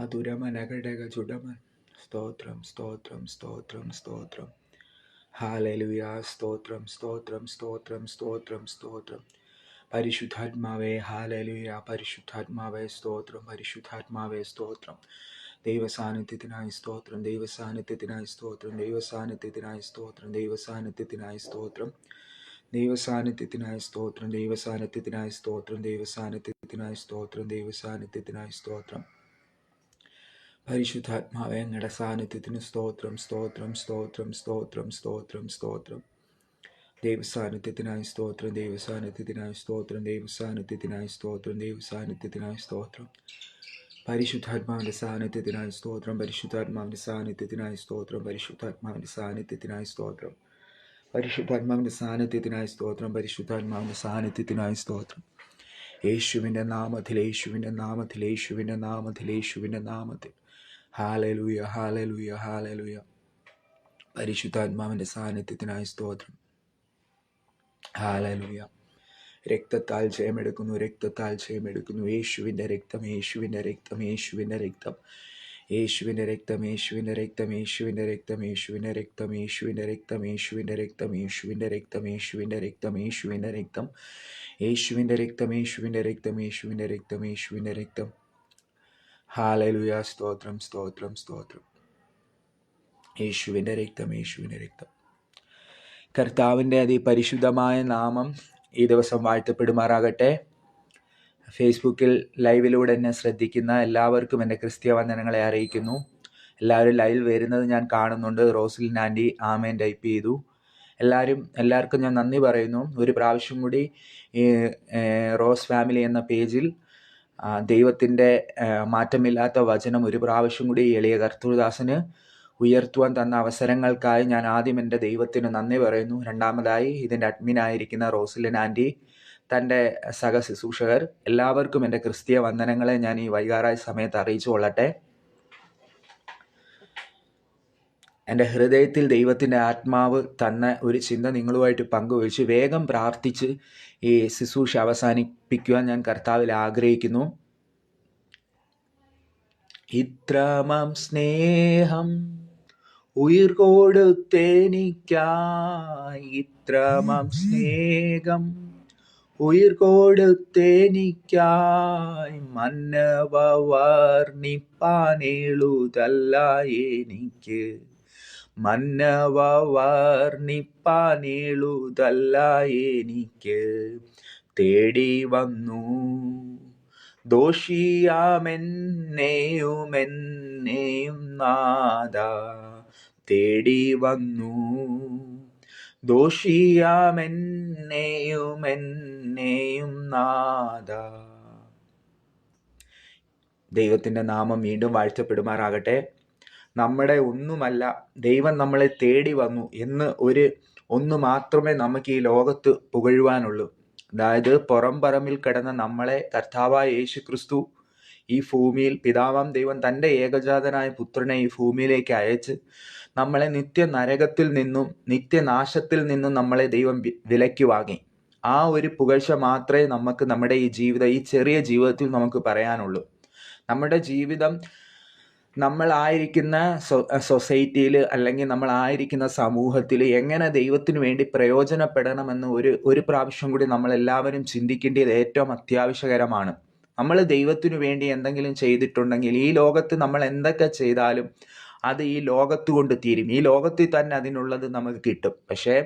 അതുരമനഘടക ചുടമൻ. സ്തോത്രം സ്തോത്രം സ്തോത്രം സ്തോത്രം. ഹല്ലേലൂയ. സ്തോത്രം സ്തോത്രം സ്തോത്രം സ്തോത്രം സ്തോത്രം. പരിശുദ്ധാത്മാവേ ഹല്ലേലൂയ. പരിശുദ്ധാത്മാവേ സ്തോത്രം. പരിശുദ്ധാത്മാവേ സ്തോത്രം. ദൈവസാന്നിധ്യത്തിനായി സ്തോത്രം. ദൈവസാന്നിധ്യത്തിനായി സ്തോത്രം. ദൈവസാന്നിധ്യത്തിനായി സ്തോത്രം. ദൈവസാന്നിധ്യത്തിനായി സ്തോത്രം. ദൈവസാന്നിധ്യത്തിനായി സ്തോത്രം. ദൈവസാന്നിധ്യത്തിനായി സ്തോത്രം. ദൈവസാന്നിധ്യത്തിനായി സ്തോത്രം. ദൈവസാന്നിധ്യത്തിനായി സ്തോത്രം. പരിശുദ്ധാത്മാവേ അങ്ങയുടെ സാന്നിധ്യത്തിന് സ്തോത്രം സ്തോത്രം സ്തോത്രം സ്തോത്രം സ്തോത്രം സ്തോത്രം. ദൈവസാന്നിധ്യത്തിനായി സ്തോത്രം. ദൈവസാന്നിധ്യത്തിനായി സ്തോത്രം. ദൈവസാന്നിധ്യത്തിനായി സ്തോത്രം. ദൈവസാന്നിധ്യത്തിനായി സ്തോത്രം. പരിശുദ്ധാത്മാവിൻ്റെ സാന്നിധ്യത്തിനായി സ്തോത്രം. പരിശുദ്ധാത്മാവിൻ്റെ സാന്നിധ്യത്തിനായി സ്തോത്രം. പരിശുദ്ധാത്മാവിൻ്റെ സാന്നിധ്യത്തിനായി സ്തോത്രം. പരിശുദ്ധാത്മാവിൻ്റെ സാന്നിധ്യത്തിനായി സ്തോത്രം. പരിശുദ്ധാത്മാവിൻ്റെ സാന്നിധ്യത്തിനായി സ്തോത്രം. യേശുവിൻ്റെ നാമത്തിൽ, യേശുവിൻ്റെ നാമത്തിൽ, യേശുവിൻ്റെ നാമത്തിൽ, യേശുവിൻ്റെ നാമത്തിൽ. Hallelujah hallelujah hallelujah. പരിശുദ്ധാത്മാവിൻ്റെ സാന്നിധ്യത്തിനായി സ്തോത്രം. ഹല്ലേലൂയ. രക്തത്താൽ ജയമെടുക്കുന്നു, രക്തത്താൽ ജയമെടുക്കുന്നു. യേശുവിൻ്റെ രക്തം, യേശുവിൻ്റെ രക്തം, യേശുവിൻ്റെ രക്തം, യേശുവിൻ്റെ രക്തം, യേശുവിൻ്റെ രക്തം, യേശുവിൻ്റെ രക്തം, യേശുവിൻ്റെ രക്തം, യേശുവിൻ്റെ രക്തം, യേശുവിൻ്റെ രക്തം, യേശുവിൻ്റെ രക്തം, യേശുവിൻ്റെ രക്തം, യേശുവിൻ്റെ രക്തം, യേശുവിൻ്റെ രക്തം, യേശുവിൻ്റെ രക്തം, യേശുവിൻ്റെ രക്തം, യേശുവിൻ്റെ രക്തം. ഹല്ലേലൂയ. സ്തോത്രം സ്തോത്രം സ്തോത്രം. യേശുവിൻ്റെ രക്തം, യേശുവിൻ്റെ രക്തം. കർത്താവിൻ്റെ അതിപരിശുദ്ധമായ നാമം ഈ ദിവസം വാഴ്ത്തപ്പെടുമാറാകട്ടെ. ഫേസ്ബുക്കിൽ ലൈവിലൂടെ എന്നെ ശ്രദ്ധിക്കുന്ന എല്ലാവർക്കും എൻ്റെ ക്രിസ്തീയ വന്ദനങ്ങളെ അറിയിക്കുന്നു. എല്ലാവരും ലൈവിൽ വരുന്നത് ഞാൻ കാണുന്നുണ്ട്. റോസ്ലിൻ ആൻറ്റി ആമേൻ ടൈപ്പ് ചെയ്തു. എല്ലാവർക്കും ഞാൻ നന്ദി പറയുന്നു. ഒരു പ്രാവശ്യം കൂടി ഈ റോസ് ഫാമിലി എന്ന പേജിൽ ദൈവത്തിൻ്റെ മാറ്റമില്ലാത്ത വചനം ഒരു പ്രാവശ്യം കൂടി എളിയ കർത്തൃദാസന് ഉയർത്തുവാൻ തന്ന അവസരങ്ങൾക്കായി ഞാൻ ആദ്യം എൻ്റെ ദൈവത്തിന് നന്ദി പറയുന്നു. രണ്ടാമതായി ഇതിൻ്റെ അഡ്മിനായിരിക്കുന്ന റോസ്ലിൻ ആൻറ്റി, തൻ്റെ സഹശുശ്രൂഷകർ എല്ലാവർക്കും എൻ്റെ ക്രിസ്തീയ വന്ദനങ്ങളെ ഞാൻ ഈ വൈകാറായ സമയത്ത് അറിയിച്ചു കൊള്ളട്ടെ. എൻ്റെ ഹൃദയത്തിൽ ദൈവത്തിൻ്റെ ആത്മാവ് തന്ന ഒരു ചിന്ത നിങ്ങളുമായിട്ട് പങ്കുവച്ച് വേഗം പ്രാർത്ഥിച്ച് ഈ ശുശ്രൂഷ അവസാനിപ്പിക്കുവാൻ ഞാൻ കർത്താവിൽ ആഗ്രഹിക്കുന്നു. ഇത്രമം സ്നേഹം ഉയിർ കൊടുത്തെനിക്കായി, ഇത്രമം സ്നേഹം ഉയിർ കൊടുത്തെനിക്കായി, മന്നവ വർണ്ണിപ്പാനെഴുതല്ല എനിക്ക്, മന്നവ വർണ്ണിപ്പാനെഴുതല്ല എനിക്ക്. തേടി വന്നു ദോഷിയാമെന്നെയും നാഥ, തേടി വന്നു ദോഷിയാമെന്നെയും നാഥ. ദൈവത്തിൻ്റെ നാമം വീണ്ടും വാഴ്ത്തപ്പെടുമാറാകട്ടെ. നമ്മുടെ ഒന്നുമല്ല, ദൈവം നമ്മളെ തേടി വന്നു എന്ന് ഒന്ന് മാത്രമേ നമുക്ക് ഈ ലോകത്ത് പുകഴുവാനുള്ളൂ. അതായത് പുറം പറമ്പിൽ കിടന്ന നമ്മളെ കർത്താവായ യേശു ക്രിസ്തു ഈ ഭൂമിയിൽ, പിതാവാം ദൈവം തൻ്റെ ഏകജാതനായ പുത്രനെ ഈ ഭൂമിയിലേക്ക് അയച്ച് നമ്മളെ നിത്യനരകത്തിൽ നിന്നും നിത്യനാശത്തിൽ നിന്നും നമ്മളെ ദൈവം വിലയ്ക്ക് വാങ്ങി. ആ ഒരു പുകഴ്ച മാത്രമേ നമുക്ക് നമ്മുടെ ഈ ചെറിയ ജീവിതത്തിൽ നമുക്ക് പറയാനുള്ളൂ. നമ്മുടെ ജീവിതം നമ്മളായിരിക്കുന്ന സൊസൈറ്റിയിൽ അല്ലെങ്കിൽ നമ്മളായിരിക്കുന്ന സമൂഹത്തിൽ എങ്ങനെ ദൈവത്തിന് വേണ്ടി പ്രയോജനപ്പെടണമെന്ന് ഒരു പ്രാവശ്യം കൂടി നമ്മളെല്ലാവരും ചിന്തിക്കേണ്ടത് ഏറ്റവും അത്യാവശ്യകരമാണ്. നമ്മൾ ദൈവത്തിനു വേണ്ടി എന്തെങ്കിലും ചെയ്തിട്ടുണ്ടെങ്കിൽ ഈ ലോകത്ത് നമ്മൾ എന്തൊക്കെ ചെയ്താലും അത് ഈ ലോകത്ത് കൊണ്ട് തീരും. ഈ ലോകത്തിൽ തന്നെ അതിനുള്ളത് നമുക്ക് കിട്ടും. പക്ഷേ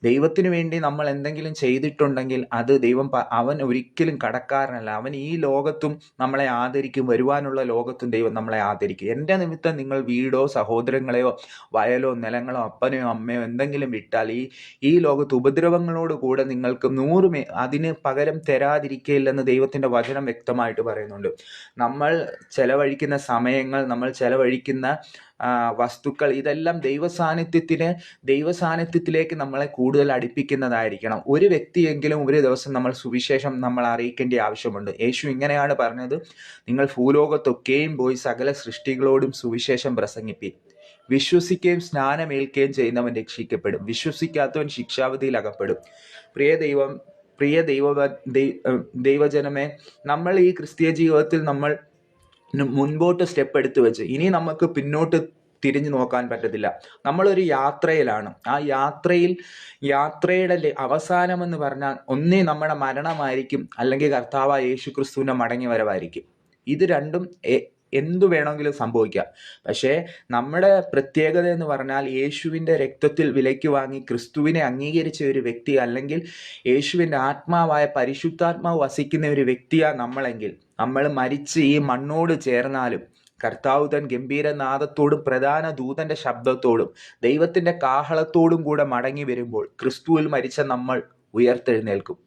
ദൈവത്തിനു വേണ്ടി നമ്മൾ എന്തെങ്കിലും ചെയ്തിട്ടുണ്ടെങ്കിൽ അത് അവൻ ഒരിക്കലും കടക്കാരനല്ല. അവൻ ഈ ലോകത്തും നമ്മളെ ആദരിക്കും, വരുവാനുള്ള ലോകത്തും ദൈവം നമ്മളെ ആദരിക്കും. എൻ്റെ നിമിത്തം നിങ്ങൾ വീടോ സഹോദരങ്ങളെയോ വയലോ നിലങ്ങളോ അപ്പനെയോ അമ്മയോ എന്തെങ്കിലും വിട്ടാൽ ഈ ലോകത്ത് ഉപദ്രവങ്ങളോട് കൂടെ നിങ്ങൾക്ക് 100 അതിന് പകരം തരാതിരിക്കയില്ലെന്ന് ദൈവത്തിൻ്റെ വചനം വ്യക്തമായിട്ട് പറയുന്നുണ്ട്. നമ്മൾ ചെലവഴിക്കുന്ന സമയങ്ങൾ, നമ്മൾ ചെലവഴിക്കുന്ന വസ്തുക്കൾ, ഇതെല്ലാം ദൈവസാന്നിധ്യത്തിലേക്ക് നമ്മളെ കൂടുതൽ അടുപ്പിക്കുന്നതായിരിക്കണം. ഒരു വ്യക്തിയെങ്കിലും ഒരു ദിവസം നമ്മൾ സുവിശേഷം നമ്മൾ അറിയിക്കേണ്ട ആവശ്യമുണ്ട്. യേശു ഇങ്ങനെയാണ് പറഞ്ഞത്, നിങ്ങൾ ഭൂലോകത്തൊക്കെയും പോയി സകല സൃഷ്ടികളോടും സുവിശേഷം പ്രസംഗിപ്പീൻ. വിശ്വസിക്കുകയും സ്നാനമേൽക്കുകയും ചെയ്യുന്നവൻ രക്ഷിക്കപ്പെടും, വിശ്വസിക്കാത്തവൻ ശിക്ഷാവിധിയിൽ അകപ്പെടും. പ്രിയ ദൈവജനമേ, നമ്മൾ ഈ ക്രിസ്തീയ ജീവിതത്തിൽ നമ്മൾ മുൻപോട്ട് സ്റ്റെപ്പ് എടുത്തു വെച്ച് ഇനി നമുക്ക് പിന്നോട്ട് തിരിഞ്ഞു നോക്കാൻ പറ്റത്തില്ല. നമ്മളൊരു യാത്രയിലാണ്. ആ യാത്രയുടെ അവസാനമെന്ന് പറഞ്ഞാൽ ഒന്നേ നമ്മുടെ മരണമായിരിക്കും, അല്ലെങ്കിൽ കർത്താവായ യേശു ക്രിസ്തുവിന്റെ മടങ്ങി വരവായിരിക്കും. ഇത് രണ്ടും എന്തു വേണമെങ്കിലും സംഭവിക്കാം. പക്ഷേ നമ്മുടെ പ്രത്യേകത എന്ന് പറഞ്ഞാൽ യേശുവിൻ്റെ രക്തത്തിൽ വിലയ്ക്ക് വാങ്ങി ക്രിസ്തുവിനെ അംഗീകരിച്ച ഒരു വ്യക്തി, അല്ലെങ്കിൽ യേശുവിൻ്റെ ആത്മാവായ പരിശുദ്ധാത്മാവ് വസിക്കുന്ന ഒരു വ്യക്തിയാണ് നമ്മളെങ്കിൽ, നമ്മൾ മരിച്ച് ഈ മണ്ണോട് ചേർന്നാലും കർത്താവ് തൻ ഗംഭീരനാദത്തോടും പ്രധാന ദൂതന്റെ ശബ്ദത്തോടും ദൈവത്തിന്റെ കാഹളത്തോടും കൂടെ മടങ്ങി വരുമ്പോൾ ക്രിസ്തുവിൽ മരിച്ച നമ്മൾ ഉയർത്തെഴുന്നേൽക്കും.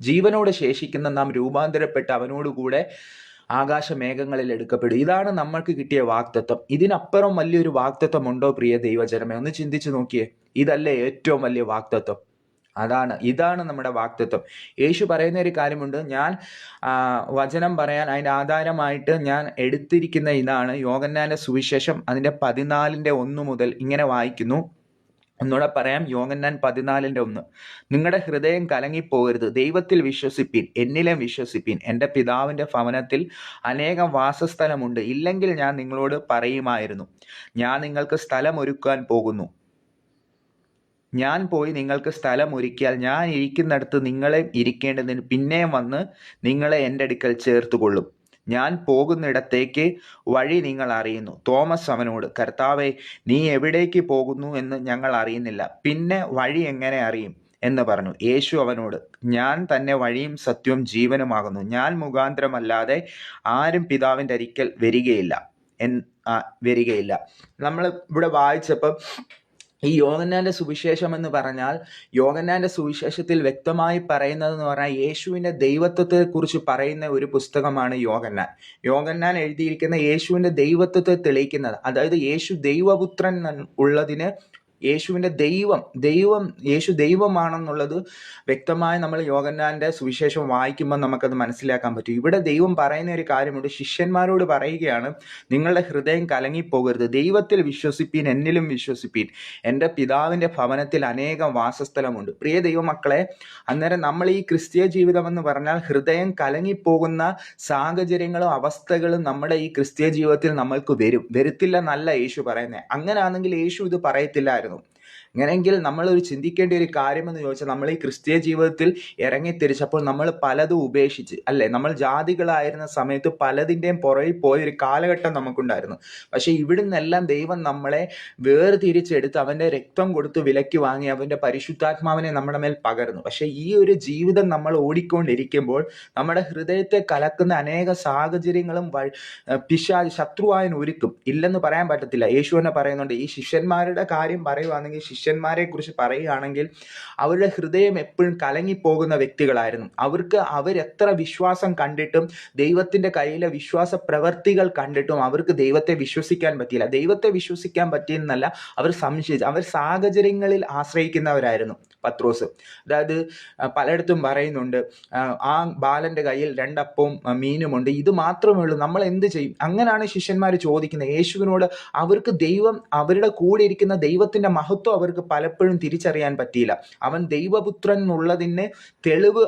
ജീവനോട് ശേഷിക്കുന്ന നാം രൂപാന്തരപ്പെട്ട് അവനോടുകൂടെ ആകാശമേഘങ്ങളിൽ എടുക്കപ്പെടും. ഇതാണ് നമ്മൾക്ക് കിട്ടിയ വാഗ്ദത്തം. ഇതിനപ്പുറം വലിയൊരു വാഗ്ദത്തം ഉണ്ടോ പ്രിയ ദൈവജനമേ? ഒന്ന് ചിന്തിച്ചു നോക്കിയേ. ഇതല്ലേ ഏറ്റവും വലിയ വാഗ്ദത്തം? ഇതാണ് നമ്മുടെ വാഗ്ദത്തം. യേശു പറയുന്ന ഒരു കാര്യമുണ്ട്. ഞാൻ വചനം പറയാൻ അതിൻ്റെ ആധാരമായിട്ട് ഞാൻ എടുത്തിരിക്കുന്ന ഇതാണ് യോഹന്നാന്റെ സുവിശേഷം അതിൻ്റെ 14:1 മുതൽ ഇങ്ങനെ വായിക്കുന്നു. ഒന്നുകൂടെ പറയാം. യോഹന്നാൻ 14:1. നിങ്ങളുടെ ഹൃദയം കലങ്ങിപ്പോകരുത്. ദൈവത്തിൽ വിശ്വസിപ്പീൻ, എന്നിലും വിശ്വസിപ്പീൻ. എൻ്റെ പിതാവിൻ്റെ ഭവനത്തിൽ അനേകം വാസസ്ഥലമുണ്ട്. ഇല്ലെങ്കിൽ ഞാൻ നിങ്ങളോട് പറയുമായിരുന്നു. ഞാൻ നിങ്ങൾക്ക് സ്ഥലം ഒരുക്കാൻ പോകുന്നു. ഞാൻ പോയി നിങ്ങൾക്ക് സ്ഥലം ഒരുക്കിയാൽ ഞാൻ ഇരിക്കുന്നിടത്ത് നിങ്ങളെ ഇരിക്കേണ്ടതിന് പിന്നെയും വന്ന് നിങ്ങളെ എൻ്റെ അടുക്കൽ ചേർത്തുകൊള്ളും. ഞാൻ പോകുന്നിടത്തേക്ക് വഴി നിങ്ങൾ അറിയുന്നു. തോമസ് അവനോട്, കർത്താവേ, നീ എവിടേക്ക് പോകുന്നു എന്ന് ഞങ്ങൾ അറിയുന്നില്ല, പിന്നെ വഴി എങ്ങനെ അറിയും എന്ന് പറഞ്ഞു. യേശു അവനോട്, ഞാൻ തന്നെ വഴിയും സത്യവും ജീവനുമാകുന്നു. ഞാൻ മുഖാന്തരമല്ലാതെ ആരും പിതാവിൻ്റെ അരിക്കൽ വരികയില്ല. നമ്മൾ ഇവിടെ വായിച്ചപ്പോൾ ഈ യോഹന്നാന്റെ സുവിശേഷം എന്ന് പറഞ്ഞാൽ, യോഹന്നാന്റെ സുവിശേഷത്തിൽ വ്യക്തമായി പറയുന്നതെന്ന് പറഞ്ഞാൽ യേശുവിൻ്റെ ദൈവത്വത്തെ കുറിച്ച് പറയുന്ന ഒരു പുസ്തകമാണ് യോഹന്നാൻ എഴുതിയിരിക്കുന്ന യേശുവിൻ്റെ ദൈവത്വത്തെ തെളിയിക്കുന്നത്. അതായത് യേശു ദൈവപുത്രൻ ഉള്ളതിന് യേശുവിൻ്റെ യേശു ദൈവമാണെന്നുള്ളത് വ്യക്തമായി നമ്മൾ യോഹന്നാന്റെ സുവിശേഷം വായിക്കുമ്പോൾ നമുക്കത് മനസ്സിലാക്കാൻ പറ്റും. ഇവിടെ ദൈവം പറയുന്ന ഒരു കാര്യമുണ്ട്. ശിഷ്യന്മാരോട് പറയുകയാണ്, നിങ്ങളുടെ ഹൃദയം കലങ്ങിപ്പോകരുത്. ദൈവത്തിൽ വിശ്വസിപ്പീൻ, എന്നിലും വിശ്വസിപ്പീൻ. എൻ്റെ പിതാവിൻ്റെ ഭവനത്തിൽ അനേകം വാസസ്ഥലമുണ്ട്. പ്രിയ ദൈവമക്കളെ, അന്നേരം നമ്മൾ ഈ ക്രിസ്തീയ ജീവിതം എന്ന് പറഞ്ഞാൽ ഹൃദയം കലങ്ങിപ്പോകുന്ന സാഹചര്യങ്ങളും അവസ്ഥകളും നമ്മുടെ ഈ ക്രിസ്തീയ ജീവിതത്തിൽ നമ്മൾക്ക് വരുത്തില്ല എന്നല്ല യേശു പറയുന്നത്. അങ്ങനെയാണെങ്കിൽ യേശു ഇത് പറയത്തില്ലായിരുന്നു. അങ്ങനെയെങ്കിൽ നമ്മളൊരു ചിന്തിക്കേണ്ട ഒരു കാര്യമെന്ന് ചോദിച്ചാൽ, നമ്മൾ ഈ ക്രിസ്തീയ ജീവിതത്തിൽ ഇറങ്ങിത്തിരിച്ചപ്പോൾ നമ്മൾ പലതും ഉപേക്ഷിച്ച്, അല്ലേ? നമ്മൾ ജാതികളായിരുന്ന സമയത്ത് പലതിൻ്റെയും പുറകിൽ പോയൊരു കാലഘട്ടം നമുക്കുണ്ടായിരുന്നു. പക്ഷേ ഇവിടുന്നെല്ലാം ദൈവം നമ്മളെ വേർതിരിച്ചെടുത്ത് അവൻ്റെ രക്തം കൊടുത്ത് വിലയ്ക്ക് വാങ്ങി അവൻ്റെ പരിശുദ്ധാത്മാവിനെ നമ്മുടെ മേൽ പകർന്നു. പക്ഷേ ഈ ഒരു ജീവിതം നമ്മൾ ഓടിക്കൊണ്ടിരിക്കുമ്പോൾ നമ്മുടെ ഹൃദയത്തെ കലക്കുന്ന അനേക സാഹചര്യങ്ങളും ശത്രുവായൻ ഒരുക്കും. ഇല്ലെന്ന് പറയാൻ പറ്റത്തില്ല. യേശു തന്നെ പറയുന്നുണ്ട്. ഈ ശിഷ്യന്മാരുടെ കാര്യം പറയുവാണെങ്കിൽ, ശിഷ്യന്മാരെ കുറിച്ച് പറയുകയാണെങ്കിൽ, അവരുടെ ഹൃദയം എപ്പോഴും കലങ്ങിപ്പോകുന്ന വ്യക്തികളായിരുന്നു. അവരെത്ര വിശ്വാസം കണ്ടിട്ടും ദൈവത്തിന്റെ കയ്യിലെ വിശ്വാസ പ്രവർത്തികൾ കണ്ടിട്ടും അവർക്ക് ദൈവത്തെ വിശ്വസിക്കാൻ പറ്റിയില്ല. ദൈവത്തെ വിശ്വസിക്കാൻ പറ്റിയെന്നല്ല, അവർ സംശയിച്ചു. അവർ സാഹചര്യങ്ങളിൽ ആശ്രയിക്കുന്നവരായിരുന്നു. പത്രോസ്, അതായത് പലയിടത്തും പറയുന്നുണ്ട്, ആ ബാലന്റെ കയ്യിൽ 2 അപ്പവും മീനുമുണ്ട്, ഇത് മാത്രമേ ഉള്ളൂ, നമ്മൾ എന്ത് ചെയ്യും? അങ്ങനെയാണ് ശിഷ്യന്മാർ ചോദിക്കുന്നത് യേശുവിനോട്. അവർക്ക് അവരുടെ കൂടെ ഇരിക്കുന്ന ദൈവത്തിന്റെ മഹത്വം അവർക്ക് പലപ്പോഴും തിരിച്ചറിയാൻ പറ്റിയില്ല. അവൻ ദൈവപുത്രൻ എന്നുള്ളതിന് തെളിവ്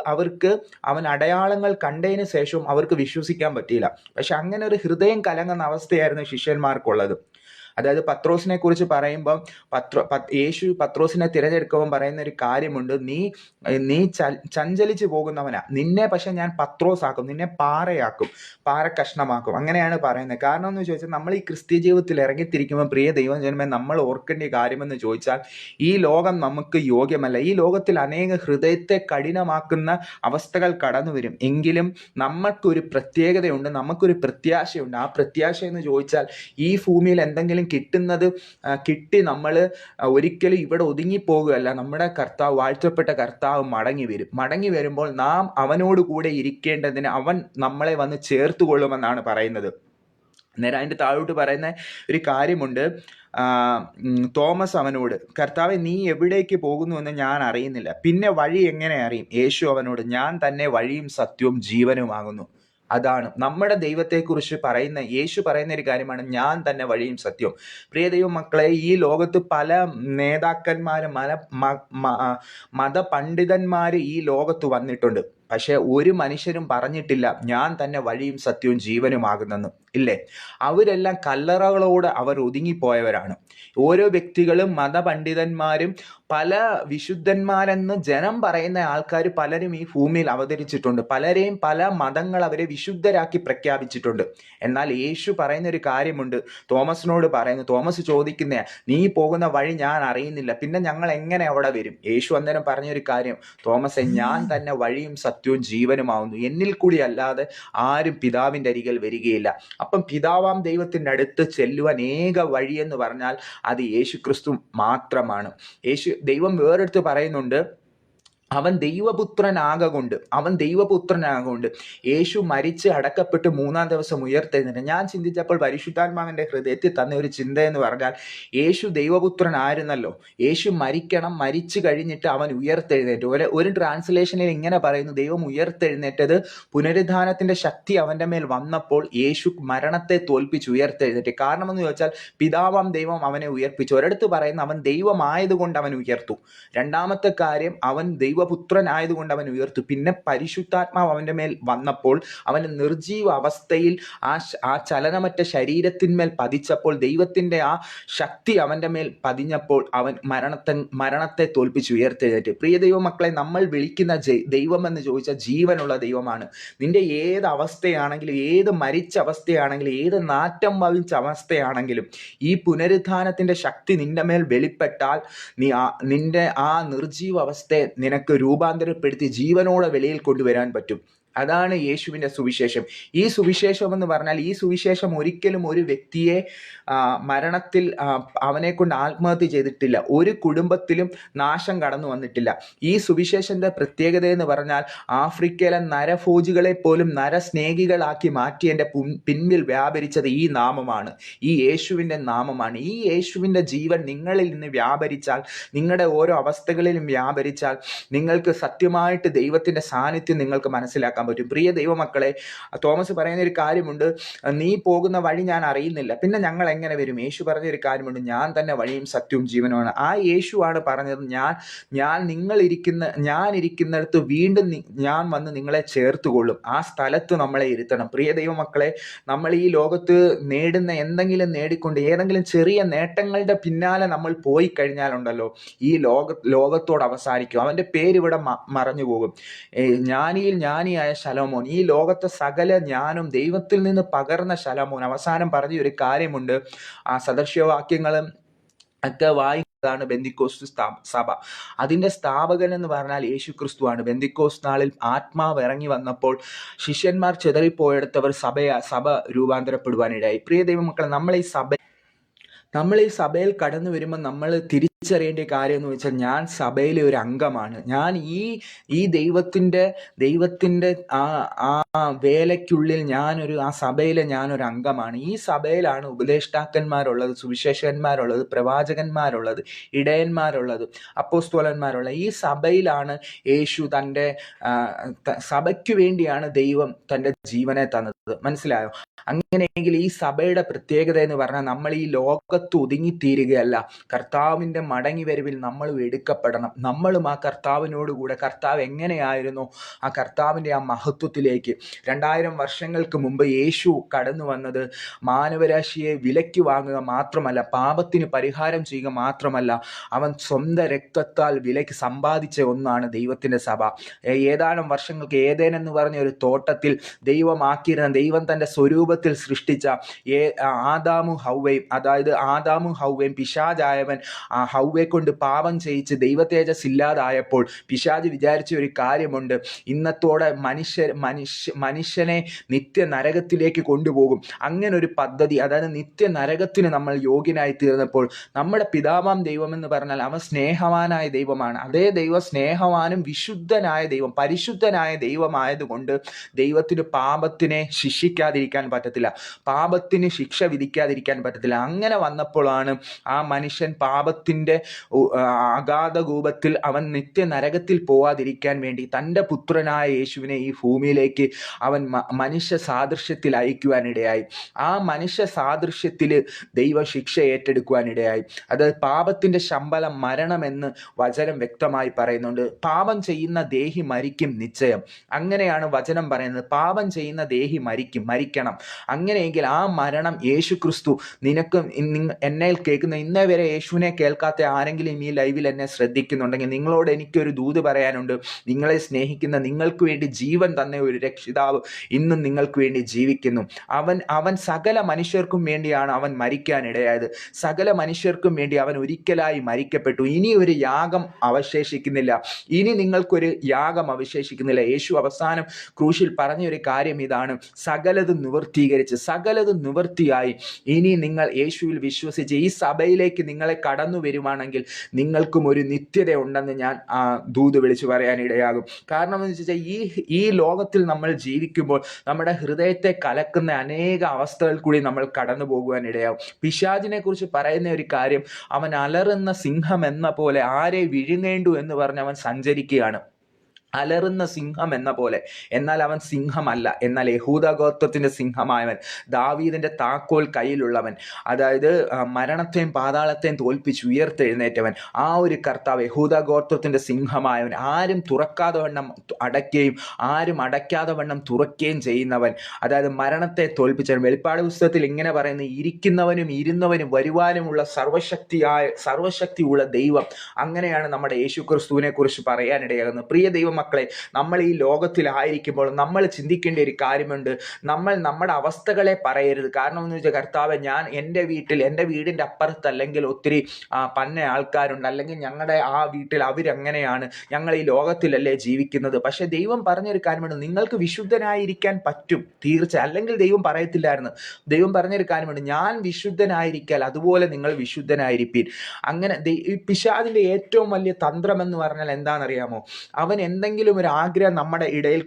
അവൻ അടയാളങ്ങൾ കണ്ടതിന് ശേഷവും അവർക്ക് വിശ്വസിക്കാൻ പറ്റിയില്ല. പക്ഷെ അങ്ങനെ ഒരു ഹൃദയം കലങ്ങുന്ന അവസ്ഥയായിരുന്നു ശിഷ്യന്മാർക്കുള്ളത്. അതായത് പത്രോസിനെ കുറിച്ച് പറയുമ്പോൾ യേശു പത്രോസിനെ തിരഞ്ഞെടുക്കുമ്പോൾ പറയുന്ന ഒരു കാര്യമുണ്ട്. നീ ചഞ്ചലിച്ചു പോകുന്നവനാ, നിന്നെ പക്ഷെ ഞാൻ പത്രോസാക്കും, നിന്നെ പാറക്കഷ്ണമാക്കും. അങ്ങനെയാണ് പറയുന്നത്. കാരണം എന്ന് ചോദിച്ചാൽ, നമ്മൾ ഈ ക്രിസ്തീയ ജീവിതത്തിൽ ഇറങ്ങിത്തിരിക്കുമ്പോൾ പ്രിയ ദൈവജനമേ, നമ്മൾ ഓർക്കേണ്ട കാര്യമെന്ന് ചോദിച്ചാൽ, ഈ ലോകം നമുക്ക് യോഗ്യമല്ല. ഈ ലോകത്തിൽ അനേക ഹൃദയത്തെ കഠിനമാക്കുന്ന അവസ്ഥകൾ കടന്നു വരും. എങ്കിലും നമുക്കൊരു പ്രത്യേകതയുണ്ട്, നമുക്കൊരു പ്രത്യാശയുണ്ട്. ആ പ്രത്യാശ എന്ന് ചോദിച്ചാൽ, ഈ ഭൂമിയിൽ എന്തെങ്കിലും കിട്ടി നമ്മൾ ഒരിക്കലും ഇവിടെ ഒതുങ്ങിപ്പോകുകയല്ല. നമ്മുടെ കർത്താവ്, വാഴ്ത്തപ്പെട്ട കർത്താവ് മടങ്ങി വരുമ്പോൾ നാം അവനോട് കൂടെ ഇരിക്കേണ്ടതിന് അവൻ നമ്മളെ വന്ന് ചേർത്തുകൊള്ളുമെന്നാണ് പറയുന്നത്. നേരെ അതിൻ്റെ താഴോട്ട് പറയുന്ന ഒരു കാര്യമുണ്ട്. തോമസ് അവനോട്, കർത്താവെ, നീ എവിടേക്ക് പോകുന്നു എന്ന് ഞാൻ അറിയുന്നില്ല, പിന്നെ വഴി എങ്ങനെ അറിയും? യേശു അവനോട്, ഞാൻ തന്നെ വഴിയും സത്യവും ജീവനുമാകുന്നു. അതാണ് നമ്മുടെ ദൈവത്തെക്കുറിച്ച് യേശു പറയുന്ന ഒരു കാര്യമാണ്, ഞാൻ തന്നെ വഴിയും സത്യവും. പ്രിയ ദൈവമക്കളെ, ഈ ലോകത്ത് പല നേതാക്കന്മാരും മതപണ്ഡിതന്മാർ ഈ ലോകത്ത് വന്നിട്ടുണ്ട്. പക്ഷെ ഒരു മനുഷ്യരും പറഞ്ഞിട്ടില്ല ഞാൻ തന്നെ വഴിയും സത്യവും ജീവനുമാകുന്നെന്ന്. ഇല്ലേ? അവരെല്ലാം കല്ലറകളോട് അവർ ഒതുങ്ങിപ്പോയവരാണ്. ഓരോ വ്യക്തികളും മതപണ്ഡിതന്മാരും പല വിശുദ്ധന്മാരെന്ന് ജനം പറയുന്ന ആൾക്കാർ പലരും ഈ ഭൂമിയിൽ അവതരിച്ചിട്ടുണ്ട്. പലരെയും പല മതങ്ങൾ അവരെ വിശുദ്ധരാക്കി പ്രഖ്യാപിച്ചിട്ടുണ്ട്. എന്നാൽ യേശു പറയുന്ന ഒരു കാര്യമുണ്ട്. തോമസിനോട് പറയുന്നു, തോമസ് ചോദിക്കുന്നേ, നീ പോകുന്ന വഴി ഞാൻ അറിയുന്നില്ല, പിന്നെ ഞങ്ങൾ എങ്ങനെ അവിടെ വരും? യേശു അന്നേരം പറഞ്ഞൊരു കാര്യം, തോമസെ, ഞാൻ തന്നെ വഴിയും സത്യവും ജീവനുമാവുന്നു, എന്നിൽ കൂടി അല്ലാതെ ആരും പിതാവിൻ്റെ അരികിൽ വരികയില്ല. അപ്പം പിതാവാം ദൈവത്തിൻ്റെ അടുത്ത് ചെല്ലുവാൻ ഏക വഴിയെന്ന് പറഞ്ഞാൽ അത് യേശു ക്രിസ്തു മാത്രമാണ്. ദൈവം വേറെടുത്ത് പറയുന്നുണ്ട്, അവൻ ദൈവപുത്രനാകൊണ്ട് യേശു മരിച്ച് അടക്കപ്പെട്ട് 3-ാം ദിവസം ഉയർത്തെഴുന്നേറ്റ്. ഞാൻ ചിന്തിച്ചപ്പോൾ പരിശുദ്ധാത്മാവിൻ്റെ ഹൃദയത്തിൽ തന്ന ഒരു ചിന്ത എന്ന് പറഞ്ഞാൽ, യേശു ദൈവപുത്രനായിരുന്നല്ലോ, യേശു മരിച്ചു കഴിഞ്ഞിട്ട് അവൻ ഉയർത്തെഴുന്നേറ്റു. ഒരു ട്രാൻസ്ലേഷനിൽ ഇങ്ങനെ പറയുന്നു, ദൈവം ഉയർത്തെഴുന്നേറ്റത് പുനരുദ്ധാനത്തിൻ്റെ ശക്തി അവൻ്റെ മേൽ വന്നപ്പോൾ യേശു മരണത്തെ തോൽപ്പിച്ച് ഉയർത്തെഴുന്നേറ്റ്. കാരണം എന്ന് ചോദിച്ചാൽ പിതാവാം ദൈവം അവനെ ഉയർപ്പിച്ചു. ഒരിടത്ത് പറയുന്ന അവൻ ദൈവമായതുകൊണ്ട് അവൻ ഉയർത്തു. രണ്ടാമത്തെ കാര്യം, അവൻ ദൈവപുത്രനായതുകൊണ്ട് അവൻ ഉയർത്തു. പിന്നെ പരിശുദ്ധാത്മാവ് അവൻ്റെ മേൽ വന്നപ്പോൾ അവന് നിർജീവ അവസ്ഥയിൽ ആ ചലനമറ്റ ശരീരത്തിന്മേൽ പതിച്ചപ്പോൾ, ദൈവത്തിൻ്റെ ആ ശക്തി അവൻ്റെ മേൽ പതിഞ്ഞപ്പോൾ അവൻ മരണത്തെ തോൽപ്പിച്ച് ഉയർത്തെഴുന്നേറ്റ്. പ്രിയ ദൈവമക്കളെ, നമ്മൾ വിളിക്കുന്ന ദൈവം എന്ന് ചോദിച്ചാൽ ജീവനുള്ള ദൈവമാണ്. നിന്റെ ഏത് അവസ്ഥയാണെങ്കിലും, ഏത് മരിച്ച അവസ്ഥയാണെങ്കിലും, ഏത് നാറ്റം വഹിച്ച അവസ്ഥയാണെങ്കിലും, ഈ പുനരുദ്ധാനത്തിൻ്റെ ശക്തി നിന്റെ മേൽ വെളിപ്പെട്ടാൽ നിന്റെ ആ നിർജീവ അവസ്ഥയെ നിനക്ക് രൂപാന്തരപ്പെടുത്തി ജീവനോടെ വെളിയിൽ കൊണ്ടുവരാൻ പറ്റും. അതാണ് യേശുവിൻ്റെ സുവിശേഷം. ഈ സുവിശേഷം എന്ന് പറഞ്ഞാൽ, ഈ സുവിശേഷം ഒരിക്കലും ഒരു വ്യക്തിയെ മരണത്തിൽ അവനെ കൊണ്ട് ആത്മഹത്യ ചെയ്തിട്ടില്ല. ഒരു കുടുംബത്തിലും നാശം കടന്നു വന്നിട്ടില്ല. ഈ സുവിശേഷൻ്റെ പ്രത്യേകത എന്ന് പറഞ്ഞാൽ, ആഫ്രിക്കയിലെ നരഭോജികളെ പോലും നരസ്നേഹികളാക്കി മാറ്റിയതിൻ്റെ പിൻപിൽ വ്യാപരിച്ചത് ഈ നാമമാണ്, ഈ യേശുവിൻ്റെ നാമമാണ്. ഈ യേശുവിൻ്റെ ജീവൻ നിങ്ങളിൽ നിന്ന് വ്യാപരിച്ചാൽ, നിങ്ങളുടെ ഓരോ അവസ്ഥകളിലും വ്യാപരിച്ചാൽ, നിങ്ങൾക്ക് സത്യമായിട്ട് ദൈവത്തിൻ്റെ സാന്നിധ്യം നിങ്ങൾക്ക് മനസ്സിലാക്കാൻ പറ്റും. പ്രിയ ദൈവമക്കളെ, തോമസ് പറയുന്ന ഒരു കാര്യമുണ്ട്, നീ പോകുന്ന വഴി ഞാൻ അറിയുന്നില്ല, പിന്നെ ഞങ്ങൾ എങ്ങനെ വരും? യേശു പറഞ്ഞൊരു കാര്യമുണ്ട്, ഞാൻ തന്നെ വഴിയും സത്യവും ജീവനുമാണ്. ആ യേശുവാണ് പറഞ്ഞത്, ഞാൻ ഇരിക്കുന്നിടത്ത് വീണ്ടും ഞാൻ വന്ന് നിങ്ങളെ ചേർത്തുകൊള്ളും. ആ സ്ഥലത്ത് നമ്മളെ ഇരുത്തണം. പ്രിയ ദൈവമക്കളെ, നമ്മൾ ഈ ലോകത്ത് നേടുന്ന എന്തെങ്കിലും നേടിക്കൊണ്ട് ഏതെങ്കിലും ചെറിയ നേട്ടങ്ങളുടെ പിന്നാലെ നമ്മൾ പോയി കഴിഞ്ഞാലുണ്ടല്ലോ, ഈ ലോകത്തോട് അവസാനിക്കും. അവൻ്റെ പേര് ഇവിടെ മറഞ്ഞു പോകും. ജ്ഞാനിയിൽ ജ്ഞാനിയായ ശലോമോൻ, ഈ ലോകത്തെ സകല ജ്ഞാനം ദൈവത്തിൽ നിന്ന് പകർന്ന ശലോമോൻ അവസാനം പറഞ്ഞ ഒരു കാര്യമുണ്ട്. ആ സദൃശ്യവാക്യങ്ങളും ഒക്കെ വായിക്കുന്നതാണ് ബെന്തിക്കോസ്ത് സഭ. അതിൻ്റെ സ്ഥാപകൻ എന്ന് പറഞ്ഞാൽ യേശു ക്രിസ്തുവാണ്. ബെന്തിക്കോസ് നാളിൽ ആത്മാവ് ഇറങ്ങി വന്നപ്പോൾ ശിഷ്യന്മാർ ചിതറിപ്പോയെടുത്തവർ സഭ രൂപാന്തരപ്പെടുവാനിടയായി. പ്രിയ ദൈവമക്കളെ, നമ്മൾ ഈ സഭയിൽ കടന്നു വരുമ്പോൾ നമ്മൾ തിരിച്ചറിയേണ്ട കാര്യം എന്ന് വെച്ചാൽ, ഞാൻ സഭയിലെ ഒരു അംഗമാണ്. ഞാൻ ഈ ദൈവത്തിൻ്റെ ആ വേലയ്ക്കുള്ളിൽ ആ സഭയിലെ ഞാനൊരു അംഗമാണ്. ഈ സഭയിലാണ് ഉപദേഷ്ടാക്കന്മാരുള്ളത്, സുവിശേഷകന്മാരുള്ളത്, പ്രവാചകന്മാരുള്ളത്, ഇടയന്മാരുള്ളത്, അപ്പോസ്തലന്മാരുള്ളത്. ഈ സഭയിലാണ് യേശു തൻ്റെ സഭയ്ക്ക് വേണ്ടിയാണ് ദൈവം തൻ്റെ ജീവനെ തന്നത്. മനസ്സിലായോ? അങ്ങനെയെങ്കിൽ ഈ സഭയുടെ പ്രത്യേകത എന്ന് പറഞ്ഞാൽ, നമ്മൾ ഈ ലോകത്ത് ഒതുങ്ങിത്തീരുകയല്ല, കർത്താവിൻ്റെ മടങ്ങി വരവിൽ നമ്മളും എടുക്കപ്പെടണം. നമ്മളും ആ കർത്താവിനോടുകൂടെ, കർത്താവ് എങ്ങനെയായിരുന്നു ആ കർത്താവിൻ്റെ ആ മഹത്വത്തിലേക്ക് 2000 വർഷങ്ങൾക്ക് മുമ്പ് യേശു കടന്നു വന്നത് മാനവരാശിയെ വിലയ്ക്ക് വാങ്ങുക മാത്രമല്ല, പാപത്തിന് പരിഹാരം ചെയ്യുക മാത്രമല്ല, അവൻ സ്വന്തം രക്തത്താൽ വിലയ്ക്ക് സമ്പാദിച്ച ഒന്നാണ് ദൈവത്തിൻ്റെ സഭ. ഏതാനും വർഷങ്ങൾക്ക് ഏദേൻ എന്ന് പറഞ്ഞ ഒരു തോട്ടത്തിൽ ദൈവം തൻ്റെ സ്വരൂപത്തിൽ സൃഷ്ടിച്ച ആദാമും ഹൗവയും പിശാചായവൻ ഹൗവയെ കൊണ്ട് പാപം ചെയ്യിച്ച് ദൈവതേജസ് ഇല്ലാതായപ്പോൾ പിശാച് വിചാരിച്ച ഒരു കാര്യമുണ്ട്, ഇന്നത്തോടെ മനുഷ്യനെ നിത്യ നരകത്തിലേക്ക് കൊണ്ടുപോകും. അങ്ങനെ ഒരു പദ്ധതി, അതായത് നിത്യ നരകത്തിന് നമ്മൾ യോഗ്യനായി തീർന്നപ്പോൾ, നമ്മുടെ പിതാവാം ദൈവം എന്ന് പറഞ്ഞാൽ അവൻ സ്നേഹവാനായ ദൈവമാണ്. അതേ ദൈവം സ്നേഹവാനും വിശുദ്ധനായ ദൈവം, പരിശുദ്ധനായ ദൈവമായതുകൊണ്ട് ദൈവത്തിന് പാപത്തിനെ ശിക്ഷിക്കാതിരിക്കാൻ പറ്റത്തില്ല. പാപത്തിന് ശിക്ഷ വിധിക്കാതിരിക്കാൻ പറ്റത്തില്ല. അങ്ങനെ വന്നപ്പോഴാണ് ആ മനുഷ്യൻ പാപത്തിൻ്റെ അഗാധ കൂപത്തിൽ അവൻ നിത്യനരകത്തിൽ പോവാതിരിക്കാൻ വേണ്ടി തൻ്റെ പുത്രനായ യേശുവിനെ ഈ ഭൂമിയിലേക്ക് അവൻ മനുഷ്യ സാദൃശ്യത്തിൽ അയക്കുവാനിടയായി. ആ മനുഷ്യ സാദൃശ്യത്തിൽ ദൈവ ശിക്ഷ ഏറ്റെടുക്കുവാനിടയായി. അത് പാപത്തിൻ്റെ ശമ്പളം മരണമെന്ന് വചനം വ്യക്തമായി പറയുന്നുണ്ട്. പാപം ചെയ്യുന്ന ദേഹി മരിക്കും നിശ്ചയം. അങ്ങനെയാണ് വചനം പറയുന്നത്. പാപം ചെയ്യുന്ന ദേഹി മരിക്കണം. അങ്ങനെയെങ്കിൽ ആ മരണം യേശുക്രിസ്തു നിനക്കും എന്നെ കേൾക്കുന്ന ഇന്നേ വരെ യേശുവിനെ കേൾക്കാത്ത ആരെങ്കിലും ഈ ലൈവിൽ എന്നെ ശ്രദ്ധിക്കുന്നുണ്ടെങ്കിൽ നിങ്ങളോട് എനിക്കൊരു ദൂത് പറയാനുണ്ട്. നിങ്ങളെ സ്നേഹിക്കുന്ന, നിങ്ങൾക്ക് വേണ്ടി ജീവൻ തന്നെ ഒരു രക്ഷിതാവ് ഇന്നും നിങ്ങൾക്ക് വേണ്ടി ജീവിക്കുന്നു. അവൻ സകല മനുഷ്യർക്കും വേണ്ടിയാണ് അവൻ മരിക്കാനിടയായത്. സകല മനുഷ്യർക്കും വേണ്ടി അവൻ ഒരിക്കലായി മരിക്കപ്പെട്ടു. ഇനി ഒരു യാഗം അവശേഷിക്കുന്നില്ല. ഇനി നിങ്ങൾക്കൊരു യാഗം അവശേഷിക്കുന്നില്ല. യേശു അവസാനം ക്രൂശിൽ പറഞ്ഞൊരു കാര്യം ഇതാണ്: സകലതും നിവൃത്തിയായി. ഇനി നിങ്ങൾ യേശുവിൽ വിശ്വസിച്ച് ഈ സഭയിലേക്ക് നിങ്ങളെ കടന്നു വരുവാണെങ്കിൽ നിങ്ങൾക്കും ഒരു നിത്യത ഉണ്ടെന്ന് ഞാൻ ദൂത് വിളിച്ചു പറയാനിടയാകും. കാരണം എന്ന് വെച്ചാൽ ഈ ലോകത്തിൽ നമ്മൾ ജീവിക്കുമ്പോൾ നമ്മുടെ ഹൃദയത്തെ കലക്കുന്ന അനേക അവസ്ഥകൾ കൂടി നമ്മൾ കടന്നു പോകുവാനിടയാകും. പിശാചിനെ കുറിച്ച് പറയുന്ന ഒരു കാര്യം, അവൻ അലറുന്ന സിംഹം എന്ന പോലെ ആരെ വിഴുങ്ങേണ്ടു എന്ന് പറഞ്ഞ് അവൻ സഞ്ചരിക്കുകയാണ്. അലറുന്ന സിംഹം എന്ന പോലെ. എന്നാൽ അവൻ സിംഹമല്ല. എന്നാൽ യഹൂദ ഗോത്രത്തിന്റെ സിംഹമായവൻ, ദാവീദിന്റെ താക്കോൽ കയ്യിലുള്ളവൻ, അതായത് മരണത്തെയും പാതാളത്തെയും തോൽപ്പിച്ച് ഉയർത്തെഴുന്നേറ്റവൻ, ആ ഒരു കർത്താവ്, യഹൂദ ഗോത്രത്തിന്റെ സിംഹമായവൻ, ആരും തുറക്കാതെ വണ്ണം അടയ്ക്കുകയും ആരും അടയ്ക്കാതെ വണ്ണം തുറക്കുകയും ചെയ്യുന്നവൻ, അതായത് മരണത്തെ തോൽപ്പിച്ചവൻ. വെളിപ്പാട് പുസ്തകത്തിൽ ഇങ്ങനെ പറയുന്നു: ഇരിക്കുന്നവനും ഇരുന്നവനും വരുവാനുമുള്ള സർവശക്തിയുള്ള ദൈവം. അങ്ങനെയാണ് നമ്മുടെ യേശു ക്രിസ്തുവിനെ കുറിച്ച് പറയാനിടയാകുന്നത്. പ്രിയ ദൈവമക്കളെ, നമ്മൾ ഈ ലോകത്തിലായിരിക്കുമ്പോൾ നമ്മൾ ചിന്തിക്കേണ്ട ഒരു കാര്യമുണ്ട്. നമ്മൾ നമ്മുടെ അവസ്ഥകളെ പറയരുത്. കാരണം എന്ന് വെച്ചാൽ, കർത്താവ്, ഞാൻ എൻ്റെ വീടിൻ്റെ അപ്പുറത്ത് അല്ലെങ്കിൽ ഒത്തിരി പന്ന ആൾക്കാരുണ്ട്, അല്ലെങ്കിൽ ഞങ്ങളുടെ ആ വീട്ടിൽ അവരങ്ങനെയാണ്, ഞങ്ങൾ ഈ ലോകത്തിലല്ലേ ജീവിക്കുന്നത്. പക്ഷെ ദൈവം പറഞ്ഞൊരു കാര്യമുണ്ട്: നിങ്ങൾക്ക് വിശുദ്ധനായിരിക്കാൻ പറ്റും, തീർച്ചയായും. അല്ലെങ്കിൽ ദൈവം പറയത്തില്ലായിരുന്നു. ദൈവം പറഞ്ഞൊരു കാര്യമുണ്ട്: ഞാൻ വിശുദ്ധനായിരിക്കാൻ അതുപോലെ നിങ്ങൾ വിശുദ്ധനായിരിപ്പീൻ. അങ്ങനെ പിശാചിന്റെ ഏറ്റവും വലിയ തന്ത്രം എന്ന് പറഞ്ഞാൽ എന്താണെന്നറിയാമോ? അവൻ എന്തെങ്കിലും ഒരു ആഗ്രഹം നമ്മുടെ ഇടയിൽ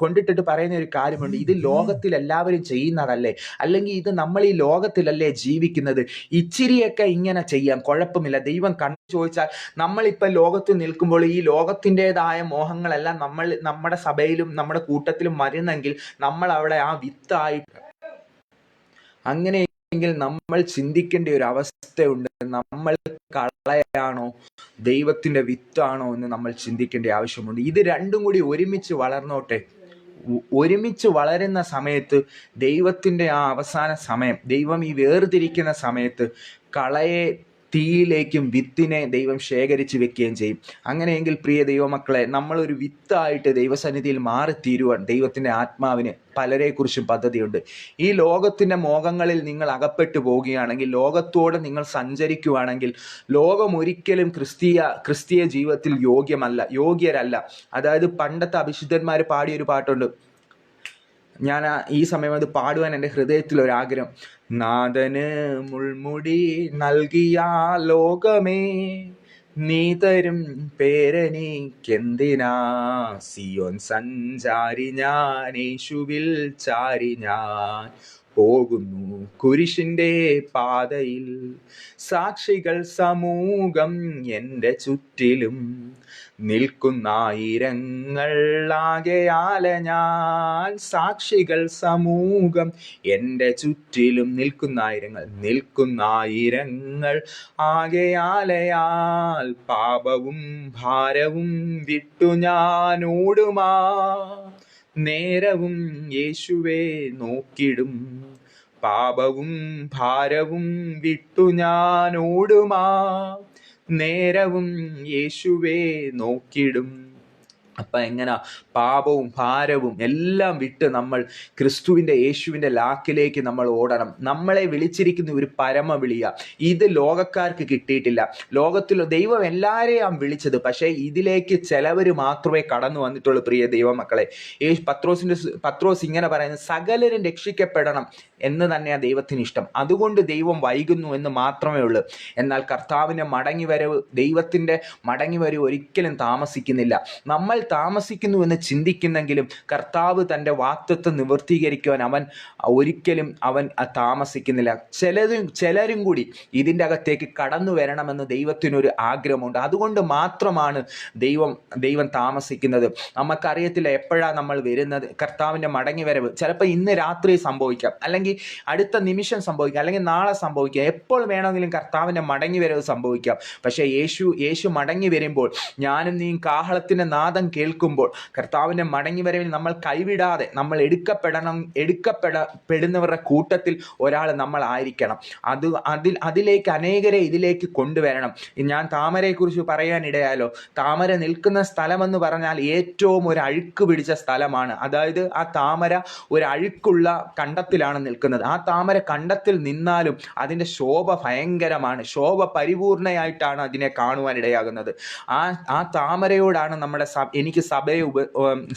കൊണ്ടിട്ടിട്ട് പറയുന്ന ഒരു കാര്യമുണ്ട്: ഇത് ലോകത്തിൽ എല്ലാവരും ചെയ്യുന്നതല്ലേ, അല്ലെങ്കിൽ ഇത് നമ്മൾ ഈ ലോകത്തിലല്ലേ ജീവിക്കുന്നത്, ഇച്ചിരിയൊക്കെ ഇങ്ങനെ ചെയ്യാം, കുഴപ്പമില്ല. ദൈവം കണ്ടു ചോദിച്ചാൽ, നമ്മളിപ്പോൾ ലോകത്തിൽ നിൽക്കുമ്പോൾ ഈ ലോകത്തിൻ്റെതായ മോഹങ്ങളെല്ലാം നമ്മുടെ സഭയിലും നമ്മുടെ കൂട്ടത്തിലും വരുന്നെങ്കിൽ നമ്മൾ അവിടെ ആ വിത്തായിട്ട്, അങ്ങനെയെങ്കിൽ നമ്മൾ ചിന്തിക്കേണ്ട ഒരു അവസ്ഥയുണ്ട്. നമ്മൾ കളയാണോ ദൈവത്തിന്റെ വിത്താണോ എന്ന് നമ്മൾ ചിന്തിക്കേണ്ട ആവശ്യമുണ്ട്. ഇത് രണ്ടും കൂടി ഒരുമിച്ച് വളർന്നോട്ടെ. ഒരുമിച്ച് വളരുന്ന സമയത്ത് ദൈവത്തിന്റെ ആ അവസാന സമയം, ദൈവം ഈ വേർതിരിക്കുന്ന സമയത്ത് കളയെ തീയിലേക്കും വിത്തിനെ ദൈവം ശേഖരിച്ച് വെക്കുകയും ചെയ്യും. അങ്ങനെയെങ്കിൽ പ്രിയ ദൈവമക്കളെ, നമ്മളൊരു വിത്തായിട്ട് ദൈവസന്നിധിയിൽ മാറിത്തീരുവാൻ ദൈവത്തിൻ്റെ ആത്മാവിന് പലരെക്കുറിച്ചും പദ്ധതിയുണ്ട്. ഈ ലോകത്തിൻ്റെ മോഹങ്ങളിൽ നിങ്ങൾ അകപ്പെട്ടു പോവുകയാണെങ്കിൽ, ലോകത്തോടെ നിങ്ങൾ സഞ്ചരിക്കുകയാണെങ്കിൽ, ലോകം ഒരിക്കലും ക്രിസ്തീയ ജീവിതത്തിൽ യോഗ്യരല്ല. അതായത് പണ്ടത്തെ അഭിഷിദ്ധന്മാർ പാടിയൊരു പാട്ടുണ്ട്, ഞാൻ ഈ സമയം അത് പാടുവാൻ എൻ്റെ ഹൃദയത്തിലൊരാഗ്രഹം: നാഥന് മുൾമുടി നൽകിയ ലോകമേ, നീ തരും പേരെനിക്കെന്തിനാ, സിയോൻ സഞ്ചാരി ഞാൻ, യേശുവിൽ ചാരി ഞാൻ പോകുന്നു കുരിശിൻ്റെ പാതയിൽ. സാക്ഷികൾ സമൂഹം എൻ്റെ ചുറ്റിലും, നിൽക്കുന്നായിരങ്ങൾ ആകയാല ഞാൻ. സാക്ഷികൾ സമൂഹം എൻ്റെ ചുറ്റിലും, നിൽക്കുന്നായിരങ്ങൾ ആകയാലയാൽ, പാപവും ഭാരവും വിട്ടു ഞാൻ ഓടുമാ നേരവും യേശുവേ നോക്കിടും. പാപവും ഭാരവും വിട്ടു ഞാൻ ഓടുമാ നേരവും യേശുവേ നോക്കിടും. അപ്പം എങ്ങനെ പാപവും ഭാരവും എല്ലാം വിട്ട് നമ്മൾ ക്രിസ്തുവിൻ്റെ യേശുവിൻ്റെ ലാക്കിലേക്ക് നമ്മൾ ഓടണം. നമ്മളെ വിളിച്ചിരിക്കുന്ന ഒരു പരമ വിളിയ. ഇത് ലോകക്കാർക്ക് കിട്ടിയിട്ടില്ല. ലോകത്തിൽ ദൈവം എല്ലാവരെയും വിളിച്ചത്, പക്ഷേ ഇതിലേക്ക് ചിലവർ മാത്രമേ കടന്നു വന്നിട്ടുള്ളൂ. പ്രിയ ദൈവമക്കളെ, പത്രോസ് ഇങ്ങനെ പറയുന്നത്: സകലരും രക്ഷിക്കപ്പെടണം എന്ന് തന്നെയാണ് ദൈവത്തിന് ഇഷ്ടം. അതുകൊണ്ട് ദൈവം വൈകുന്നു എന്ന് മാത്രമേ ഉള്ളൂ. എന്നാൽ കർത്താവിൻ്റെ മടങ്ങിവരവ്, ദൈവത്തിൻ്റെ മടങ്ങിവരവ് ഒരിക്കലും താമസിക്കുന്നില്ല. നമ്മൾ താമസിക്കുന്നു എന്ന് ചിന്തിക്കുന്നെങ്കിലും കർത്താവ് തൻ്റെ വാഗ്ദത്തം നിവർത്തീകരിക്കുവാൻ ഒരിക്കലും അവൻ താമസിക്കുന്നില്ല. ചിലരും കൂടി ഇതിൻ്റെ അകത്തേക്ക് കടന്നു വരണമെന്ന് ദൈവത്തിനൊരു ആഗ്രഹമുണ്ട്. അതുകൊണ്ട് മാത്രമാണ് ദൈവം താമസിക്കുന്നത്. നമുക്കറിയത്തില്ല എപ്പോഴാണ് നമ്മൾ വരുന്നത്. കർത്താവിൻ്റെ മടങ്ങി വരവ് ചിലപ്പോൾ ഇന്ന് രാത്രി സംഭവിക്കാം, അല്ലെങ്കിൽ അടുത്ത നിമിഷം സംഭവിക്കാം, അല്ലെങ്കിൽ നാളെ സംഭവിക്കാം. എപ്പോൾ വേണമെങ്കിലും കർത്താവിൻ്റെ മടങ്ങി വരവ് സംഭവിക്കാം. പക്ഷേ യേശു മടങ്ങി വരുമ്പോൾ, ഞാനും നീ കാഹളത്തിൻ്റെ നാദം കേൾക്കുമ്പോൾ, കർത്താവിൻ്റെ മടങ്ങി വരവിൽ നമ്മൾ കൈവിടാതെ നമ്മൾ എടുക്കപ്പെടുന്നവരുടെ കൂട്ടത്തിൽ ഒരാൾ നമ്മൾ ആയിരിക്കണം. അതിലേക്ക് അനേകരെ ഇതിലേക്ക് കൊണ്ടുവരണം. ഞാൻ താമരയെക്കുറിച്ച് പറയാനിടയാലോ. താമര നിൽക്കുന്ന സ്ഥലമെന്ന് പറഞ്ഞാൽ ഏറ്റവും ഒരു അഴുക്ക് പിടിച്ച സ്ഥലമാണ്. അതായത് ആ താമര ഒരു അഴുക്കുള്ള കണ്ടത്തിലാണ് നിൽക്കുന്നത്. ആ താമര കണ്ടത്തിൽ നിന്നാലും അതിൻ്റെ ശോഭ ഭയങ്കരമാണ്. ശോഭ പരിപൂർണയായിട്ടാണ് അതിനെ കാണുവാനിടയാകുന്നത്. ആ താമരയോടാണ് എനിക്ക്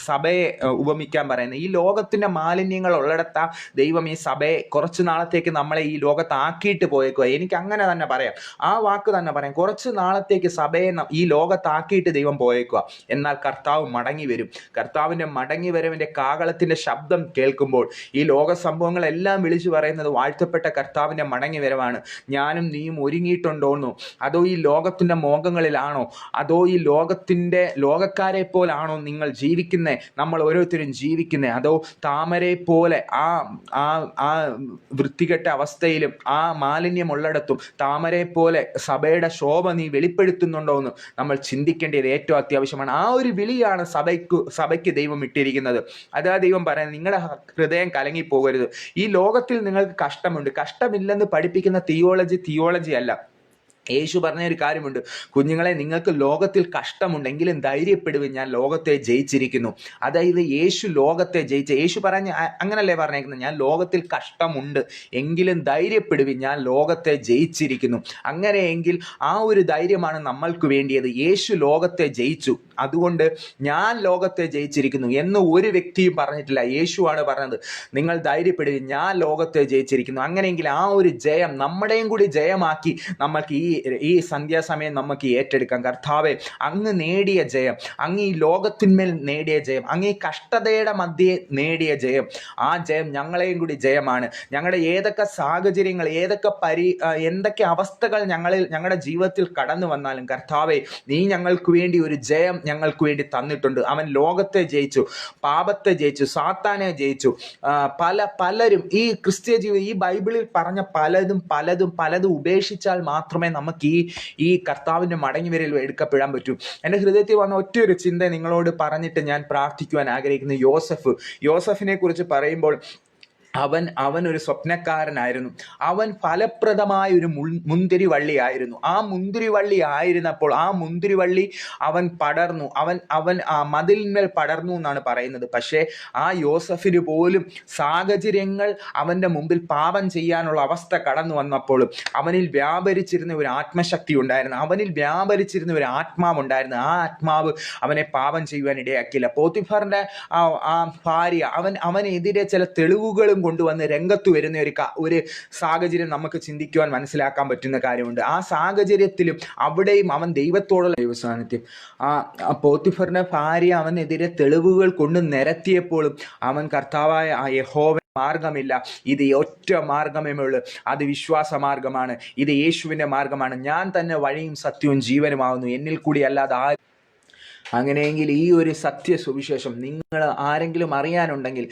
സഭയെ ഉപമിക്കാൻ പറയുന്നത്. ഈ ലോകത്തിൻ്റെ മാലിന്യങ്ങൾ ഉള്ളിടത്ത ദൈവം ഈ സഭയെ കുറച്ച് നാളത്തേക്ക് നമ്മളെ ഈ ലോകത്താക്കിയിട്ട് പോയേക്കുക. എനിക്ക് അങ്ങനെ തന്നെ പറയാം, ആ വാക്ക് തന്നെ പറയാം. കുറച്ച് നാളത്തേക്ക് സഭയെ ഈ ലോകത്താക്കിയിട്ട് ദൈവം പോയേക്കുക. എന്നാൽ കർത്താവ് മടങ്ങി വരും. കർത്താവിൻ്റെ മടങ്ങി വരവിൻ്റെ കാഹളത്തിൻ്റെ ശബ്ദം കേൾക്കുമ്പോൾ ഈ ലോക സംഭവങ്ങളെല്ലാം വിളിച്ചു പറയുന്നത് വാഴ്ത്തപ്പെട്ട കർത്താവിൻ്റെ മടങ്ങി വരവാണ്. ഞാനും നീയും ഒരുങ്ങിയിട്ടുണ്ടോന്നോ, അതോ ഈ ലോകത്തിൻ്റെ മോഹങ്ങളിലാണോ, അതോ ഈ ലോകക്കാരെ പോലാണോ നിങ്ങൾ ജീവിക്കുന്നത്, നമ്മൾ ഓരോരുത്തരും ജീവിക്കുന്നത്, അതോ താമരയെ പോലെ ആ വൃത്തികെട്ട അവസ്ഥയിലും ആ മാലിന്യമുള്ളിടത്തും താമരയെ പോലെ സഭയുടെ ശോഭ നീ വെളിപ്പെടുത്തുന്നുണ്ടോ എന്ന് നമ്മൾ ചിന്തിക്കേണ്ടത് ഏറ്റവും അത്യാവശ്യമാണ്. ആ ഒരു വിളിയാണ് സഭയ്ക്ക് ദൈവം ഇട്ടിരിക്കുന്നത്. അതാ ദൈവം പറയുന്നത്, നിങ്ങളുടെ ഹൃദയം കലങ്ങിപ്പോകരുത്. ഈ ലോകത്തിൽ നിങ്ങൾക്ക് കഷ്ടമുണ്ട്. കഷ്ടമില്ലെന്ന് പഠിപ്പിക്കുന്ന തിയോളജി അല്ല. യേശു പറഞ്ഞ ഒരു കാര്യമുണ്ട്, കുഞ്ഞുങ്ങളെ, നിങ്ങൾക്ക് ലോകത്തിൽ കഷ്ടമുണ്ടെങ്കിലും ധൈര്യപ്പെടുവിൻ, ഞാൻ ലോകത്തെ ജയിച്ചിരിക്കുന്നു. അതായത് ലോകത്തെ ജയിച്ച യേശു പറഞ്ഞ അങ്ങനല്ലേ പറഞ്ഞേക്കുന്നത്, ഞാൻ ലോകത്തിൽ കഷ്ടമുണ്ട് എങ്കിലും ധൈര്യപ്പെടുവിൻ, ഞാൻ ലോകത്തെ ജയിച്ചിരിക്കുന്നു. അങ്ങനെയെങ്കിൽ ആ ഒരു ധൈര്യമാണ് നമ്മൾക്ക് വേണ്ടിയത്. യേശു ലോകത്തെ ജയിച്ചു, അതുകൊണ്ട് ഞാൻ ലോകത്തെ ജയിച്ചിരിക്കുന്നു എന്ന് ഒരു വ്യക്തിയും പറഞ്ഞിട്ടില്ല. യേശുവാണ് പറഞ്ഞത്, നിങ്ങൾ ധൈര്യപ്പെടുവിൻ, ഞാൻ ലോകത്തെ ജയിച്ചിരിക്കുന്നു. അങ്ങനെയെങ്കിൽ ആ ഒരു ജയം നമ്മുടെയും കൂടി ജയമാക്കി നമ്മൾക്ക് ഈ സന്ധ്യാസമയം നമുക്ക് ഏറ്റെടുക്കാം. കർത്താവേ, അങ്ങ് നേടിയ ജയം, അങ്ങ് ഈ ലോകത്തിന്മേൽ നേടിയ ജയം, അങ്ങ് ഈ കഷ്ടതയുടെ മധ്യേ നേടിയ ജയം, ആ ജയം ഞങ്ങളെയും കൂടി ജയമാണ്. ഞങ്ങളുടെ ഏതൊക്കെ സാഹചര്യങ്ങൾ, എന്തൊക്കെ അവസ്ഥകൾ ഞങ്ങളുടെ ജീവിതത്തിൽ കടന്നു വന്നാലും കർത്താവേ, നീ ഞങ്ങൾക്ക് വേണ്ടി ഒരു ജയം ഞങ്ങൾക്ക് വേണ്ടി തന്നിട്ടുണ്ട്. അവൻ ലോകത്തെ ജയിച്ചു, പാപത്തെ ജയിച്ചു, സാത്താനെ ജയിച്ചു. പലരും ഈ ക്രിസ്ത്യ ജീവിതം, ഈ ബൈബിളിൽ പറഞ്ഞ പലതും ഉപേക്ഷിച്ചാൽ മാത്രമേ നമുക്ക് ഈ കർത്താവിൻ്റെ മടങ്ങി വരൽ എടുക്കപ്പെടാൻ പറ്റൂ. എൻ്റെ ഹൃദയത്തിൽ വന്ന ഒറ്റയൊരു ചിന്ത നിങ്ങളോട് പറഞ്ഞിട്ട് ഞാൻ പ്രാർത്ഥിക്കുവാൻ ആഗ്രഹിക്കുന്നു. യോസഫിനെ കുറിച്ച് പറയുമ്പോൾ അവൻ ഒരു സ്വപ്നക്കാരനായിരുന്നു. അവൻ ഫലപ്രദമായ ഒരു മുന്തിരിവള്ളിയായിരുന്നു. ആ മുന്തിരിവള്ളി ആയിരുന്നപ്പോൾ ആ മുന്തിരിവള്ളി അവൻ പടർന്നു, അവൻ ആ മതിലിന്മേൽ പടർന്നു എന്നാണ് പറയുന്നത്. പക്ഷേ ആ യോസഫിന് പോലും സാഹചര്യങ്ങൾ അവൻ്റെ മുമ്പിൽ പാപം ചെയ്യാനുള്ള അവസ്ഥ കടന്നു വന്നപ്പോഴും അവനിൽ വ്യാപരിച്ചിരുന്ന ഒരു ആത്മശക്തി ഉണ്ടായിരുന്നു, അവനിൽ വ്യാപരിച്ചിരുന്ന ഒരു ആത്മാവുണ്ടായിരുന്നു. ആ ആത്മാവ് അവനെ പാപം ചെയ്യുവാൻ ഇടയാക്കിയില്ല. പോത്തിഫറിൻ്റെ ആ ഭാര്യ അവനെതിരെ ചില തെളിവുകളും കൊണ്ടുവന്ന് രംഗത്ത് വരുന്ന ഒരു സാഹചര്യം നമുക്ക് ചിന്തിക്കുവാൻ മനസ്സിലാക്കാൻ പറ്റുന്ന കാര്യമുണ്ട്. ആ സാഹചര്യത്തിലും അവിടെയും അവൻ ദൈവത്തോടുള്ള ദൈവസാന്നിധ്യം, ആ പോത്തിഫറിന്റെ ഭാര്യ അവനെതിരെ തെളിവുകൾ കൊണ്ട് നിരത്തിയപ്പോഴും അവൻ കർത്താവായ ആ യഹോവ മാർഗമില്ല, ഇത് ഒറ്റ മാർഗമേ ഉള്ളൂ, അത് വിശ്വാസ മാർഗമാണ്, ഇത് യേശുവിൻ്റെ മാർഗമാണ്, ഞാൻ തന്നെ വഴിയും സത്യവും ജീവനുമാകുന്നു, എന്നിൽ കൂടി അല്ലാതെ അങ്ങനെയെങ്കിൽ ഈ ഒരു സത്യ സുവിശേഷം നിങ്ങൾ ആരെങ്കിലും അറിയാനുണ്ടെങ്കിൽ,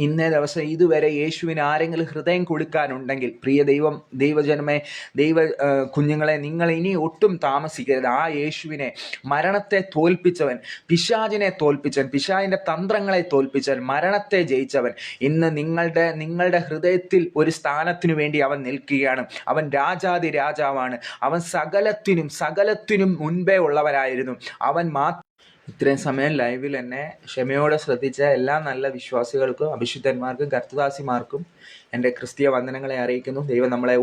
ഇന്നേ ദിവസം ഇതുവരെ യേശുവിന് ആരെങ്കിലും ഹൃദയം കൊടുക്കാനുണ്ടെങ്കിൽ, പ്രിയ ദൈവജനമേ, കുഞ്ഞുങ്ങളെ, നിങ്ങൾ ഇനി ഒട്ടും താമസിക്കരുത്. ആ യേശുവിനെ, മരണത്തെ തോൽപ്പിച്ചവൻ, പിശാചിനെ തോൽപ്പിച്ചവൻ, പിശാചിൻ്റെ തന്ത്രങ്ങളെ തോൽപ്പിച്ചവൻ, മരണത്തെ ജയിച്ചവൻ, ഇന്ന് നിങ്ങളുടെ ഹൃദയത്തിൽ ഒരു സ്ഥാനത്തിനു വേണ്ടി അവൻ നിൽക്കുകയാണ്. അവൻ രാജാതി രാജാവാണ്. അവൻ സകലത്തിനും മുൻപേ ഉള്ളവരായിരുന്നു. അവൻ ഇത്രയും സമയം ലൈവിൽ എന്നെ ക്ഷമയോടെ ശ്രദ്ധിച്ച എല്ലാ നല്ല വിശ്വാസികൾക്കും, അഭിഷിക്തന്മാർക്കും, കർത്തദാസിമാർക്കും എൻ്റെ ക്രിസ്തീയ വന്ദനങ്ങളെ അറിയിക്കുന്നു. ദൈവം നമ്മളെ